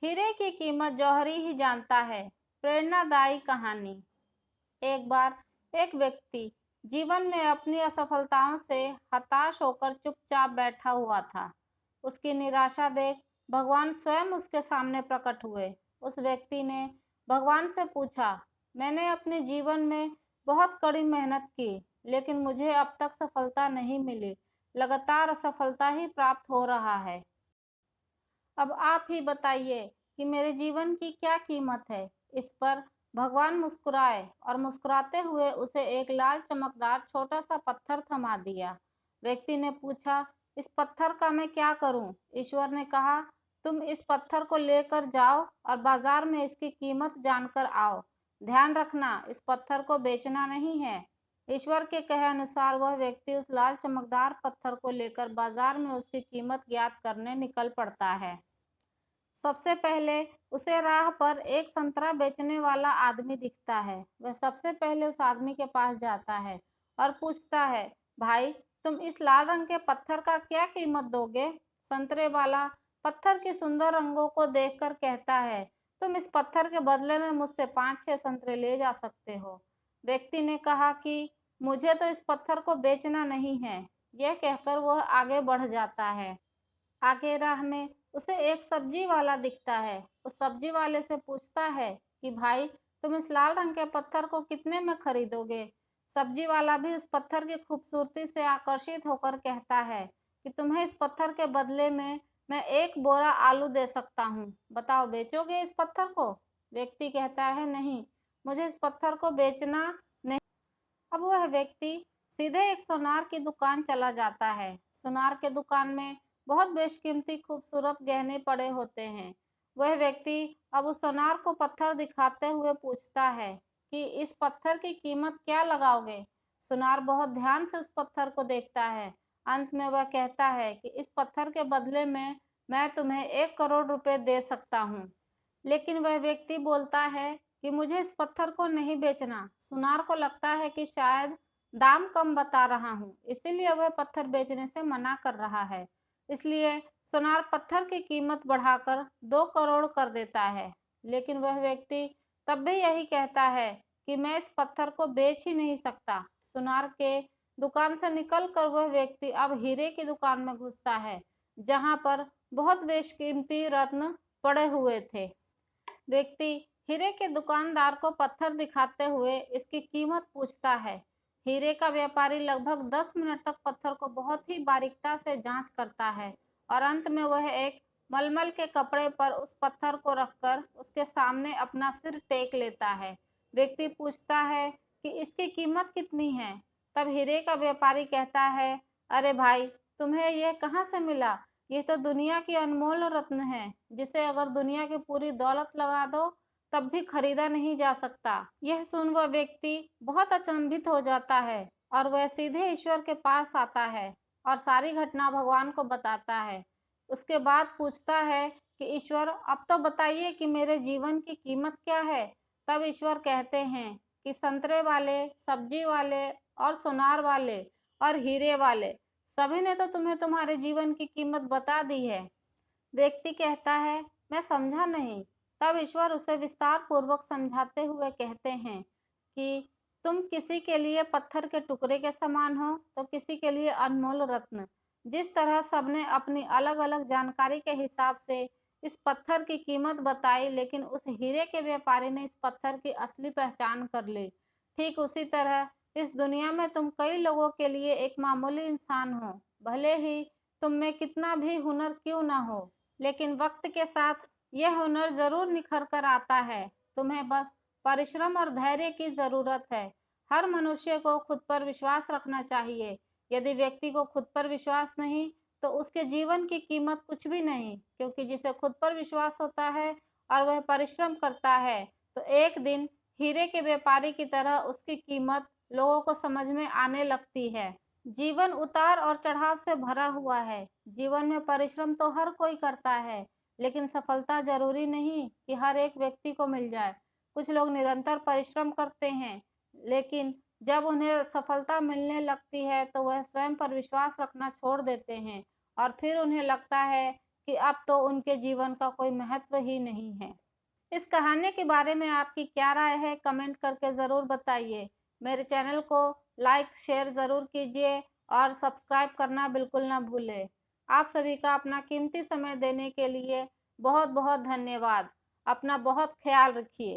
हीरे की कीमत जौहरी ही जानता है। प्रेरणादायी कहानी। एक बार एक व्यक्ति जीवन में अपनी असफलताओं से हताश होकर चुपचाप बैठा हुआ था। उसकी निराशा देख भगवान स्वयं उसके सामने प्रकट हुए। उस व्यक्ति ने भगवान से पूछा, मैंने अपने जीवन में बहुत कड़ी मेहनत की, लेकिन मुझे अब तक सफलता नहीं मिली। लगातार असफलता ही प्राप्त हो रहा है। अब आप ही बताइए कि मेरे जीवन की क्या कीमत है। इस पर भगवान मुस्कुराए और मुस्कुराते हुए उसे एक लाल चमकदार छोटा सा पत्थर थमा दिया। व्यक्ति ने पूछा, इस पत्थर का मैं क्या करूं? ईश्वर ने कहा, तुम इस पत्थर को लेकर जाओ और बाजार में इसकी कीमत जानकर आओ। ध्यान रखना, इस पत्थर को बेचना नहीं है। ईश्वर के कहे अनुसार वह व्यक्ति उस लाल चमकदार पत्थर को लेकर बाजार में उसकी कीमत ज्ञात करने निकल पड़ता है। सबसे पहले उसे राह पर एक संतरा बेचने वाला आदमी दिखता है। वह सबसे पहले उस आदमी के पास जाता है और पूछता है, भाई, तुम इस लाल रंग के पत्थर का क्या कीमत दोगे? संतरे वाला पत्थर के सुंदर रंगों को देखकर कहता है, तुम इस पत्थर के बदले में मुझसे 5-6 संतरे ले जा सकते हो। व्यक्ति ने कहा कि मुझे तो इस पत्थर को बेचना नहीं है। यह कहकर वह आगे बढ़ जाता है। आगे राह में उसे एक सब्जी वाला दिखता है। उस सब्जी वाले से पूछता है कि भाई, तुम इस लाल रंग के पत्थर को कितने में खरीदोगे? सब्जी वाला भी उस पत्थर की खूबसूरती से आकर्षित होकर कहता है कि तुम्हें इस पत्थर के बदले में मैं 1 बोरा आलू दे सकता हूँ। बताओ, बेचोगे इस पत्थर को? व्यक्ति कहता है, नहीं, मुझे इस पत्थर को बेचना नहीं। अब वह व्यक्ति सीधे एक सुनार की दुकान चला जाता है। सुनार के दुकान में बहुत बेशकीमती खूबसूरत गहने पड़े होते हैं। वह व्यक्ति अब उस सुनार को पत्थर दिखाते हुए पूछता है कि इस पत्थर की कीमत क्या लगाओगे? सुनार बहुत ध्यान से उस पत्थर को देखता है। अंत में वह कहता है कि इस पत्थर के बदले में मैं तुम्हें 1 करोड़ रुपए दे सकता हूँ। लेकिन वह व्यक्ति बोलता है कि मुझे इस पत्थर को नहीं बेचना। सुनार को लगता है कि शायद दाम कम बता रहा हूँ, इसीलिए वह पत्थर बेचने से मना कर रहा है। इसलिए सुनार पत्थर की कीमत बढ़ाकर 2 करोड़ कर देता है। लेकिन वह व्यक्ति तब भी यही कहता है कि मैं इस पत्थर को बेच ही नहीं सकता। सुनार के दुकान से निकलकर वह व्यक्ति अब हीरे की दुकान में घुसता है, जहां पर बहुत बेशकीमती रत्न पड़े हुए थे। व्यक्ति हीरे के दुकानदार को पत्थर दिखाते हुए इसकी कीमत पूछता है। हीरे का व्यापारी लगभग 10 मिनट तक पत्थर को बहुत ही बारीकता से जांच करता है और अंत में वह एक मलमल के कपड़े पर उस पत्थर को रखकर उसके सामने अपना सिर टेक लेता है। व्यक्ति पूछता है कि इसकी कीमत कितनी है? तब हीरे का व्यापारी कहता है, अरे भाई, तुम्हें यह कहाँ से मिला? ये तो दुनिया की अनमोल रत्न है, जिसे अगर दुनिया की पूरी दौलत लगा दो तब भी खरीदा नहीं जा सकता। यह सुन वह व्यक्ति बहुत अचंभित हो जाता है और वह सीधे ईश्वर के पास आता है और सारी घटना भगवान को बताता है। उसके बाद पूछता है कि ईश्वर, अब तो बताइए कि मेरे जीवन की कीमत क्या है? तब ईश्वर कहते हैं कि संतरे वाले, सब्जी वाले और सुनार वाले और हीरे वाले सभी ने तो तुम्हें तुम्हारे जीवन की कीमत बता दी है। व्यक्ति कहता है, मैं समझा नहीं। तब ईश्वर उसे विस्तार पूर्वक समझाते हुए कहते हैं कि तुम किसी के लिए पत्थर के टुकड़े के समान हो, तो किसी के लिए अनमोल रत्न। जिस तरह सबने अपनी अलग अलग जानकारी के हिसाब से इस पत्थर की कीमत बताई, लेकिन उस हीरे के व्यापारी ने इस पत्थर की असली पहचान कर ली, ठीक उसी तरह इस दुनिया में तुम कई लोगों के लिए एक मामूली इंसान हो। भले ही तुम में कितना भी हुनर क्यों ना हो, लेकिन वक्त के साथ यह हुनर जरूर निखर कर आता है। तुम्हें बस परिश्रम और धैर्य की जरूरत है। हर मनुष्य को खुद पर विश्वास रखना चाहिए। यदि व्यक्ति को खुद पर विश्वास नहीं, तो उसके जीवन की कीमत कुछ भी नहीं, क्योंकि जिसे खुद पर विश्वास होता है और वह परिश्रम करता है, तो एक दिन हीरे के व्यापारी की तरह उसकी कीमत लोगों को समझ में आने लगती है। जीवन उतार और चढ़ाव से भरा हुआ है। जीवन में परिश्रम तो हर कोई करता है, लेकिन सफलता जरूरी नहीं कि हर एक व्यक्ति को मिल जाए। कुछ लोग निरंतर परिश्रम करते हैं, लेकिन जब उन्हें सफलता मिलने लगती है तो वह स्वयं पर विश्वास रखना छोड़ देते हैं और फिर उन्हें लगता है कि अब तो उनके जीवन का कोई महत्व ही नहीं है। इस कहानी के बारे में आपकी क्या राय है, कमेंट करके ज़रूर बताइए। मेरे चैनल को लाइक शेयर ज़रूर कीजिए और सब्सक्राइब करना बिल्कुल ना भूलें। आप सभी का अपना कीमती समय देने के लिए बहुत बहुत धन्यवाद। अपना बहुत ख्याल रखिए।